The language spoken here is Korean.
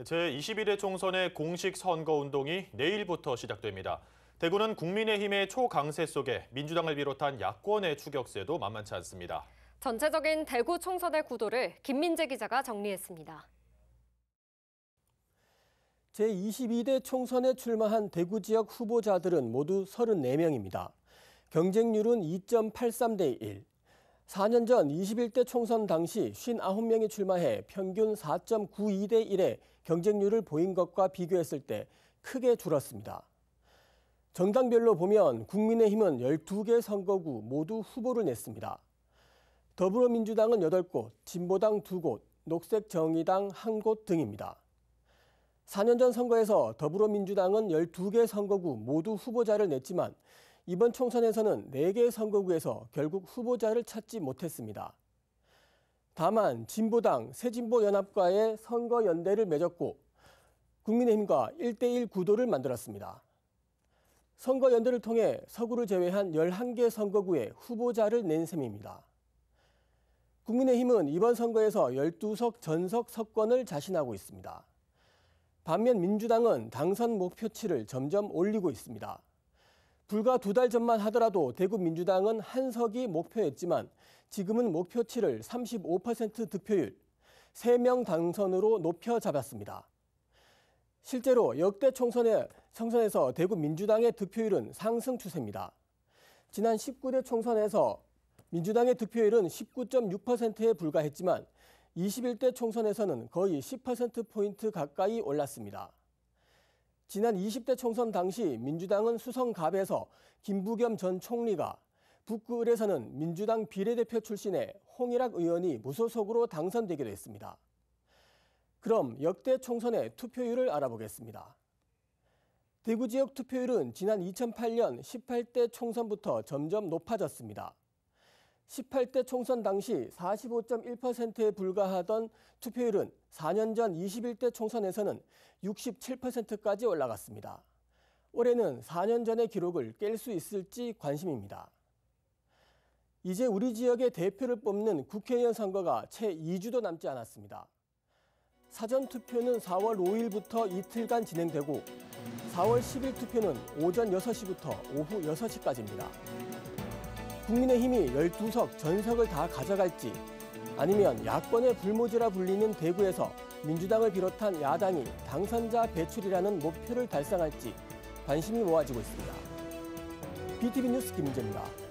제21회 총선의 공식 선거운동이 내일부터 시작됩니다. 대구는 국민의힘의 초강세 속에 민주당을 비롯한 야권의 추격세도 만만치 않습니다. 전체적인 대구 총선의 구도를 김민재 기자가 정리했습니다. 제22대 총선에 출마한 대구 지역 후보자들은 모두 34명입니다. 경쟁률은 2.83대 1. 4년 전 21대 총선 당시 59명이 출마해 평균 4.92대 1의 경쟁률을 보인 것과 비교했을 때 크게 줄었습니다. 정당별로 보면 국민의힘은 12개 선거구 모두 후보를 냈습니다. 더불어민주당은 8곳, 진보당 2곳, 녹색정의당 1곳 등입니다. 4년 전 선거에서 더불어민주당은 12개 선거구 모두 후보자를 냈지만 이번 총선에서는 4개 선거구에서 결국 후보자를 찾지 못했습니다. 다만 진보당 새진보연합과의 선거연대를 맺었고 국민의힘과 1대1 구도를 만들었습니다. 선거연대를 통해 서구를 제외한 11개 선거구에 후보자를 낸 셈입니다. 국민의힘은 이번 선거에서 12석 전석 석권을 자신하고 있습니다. 반면 민주당은 당선 목표치를 점점 올리고 있습니다. 불과 2달 전만 하더라도 대구 민주당은 한 석이 목표였지만 지금은 목표치를 35% 득표율, 3명 당선으로 높여 잡았습니다. 실제로 역대 총선에서 대구 민주당의 득표율은 상승 추세입니다. 지난 19대 총선에서 민주당의 득표율은 19.6%에 불과했지만 21대 총선에서는 거의 10%포인트 가까이 올랐습니다. 지난 20대 총선 당시 민주당은 수성갑에서 김부겸 전 총리가, 북구을에서는 민주당 비례대표 출신의 홍일학 의원이 무소속으로 당선되기도 했습니다. 그럼 역대 총선의 투표율을 알아보겠습니다. 대구 지역 투표율은 지난 2008년 18대 총선부터 점점 높아졌습니다. 18대 총선 당시 45.1%에 불과하던 투표율은 4년 전 21대 총선에서는 67%까지 올라갔습니다. 올해는 4년 전의 기록을 깰 수 있을지 관심입니다. 이제 우리 지역의 대표를 뽑는 국회의원 선거가 채 2주도 남지 않았습니다. 사전투표는 4월 5일부터 이틀간 진행되고 4월 10일 투표는 오전 6시부터 오후 6시까지입니다. 국민의힘이 12석 전석을 다 가져갈지 아니면 야권의 불모지라 불리는 대구에서 민주당을 비롯한 야당이 당선자 배출이라는 목표를 달성할지 관심이 모아지고 있습니다. BTV 뉴스 김민재입니다.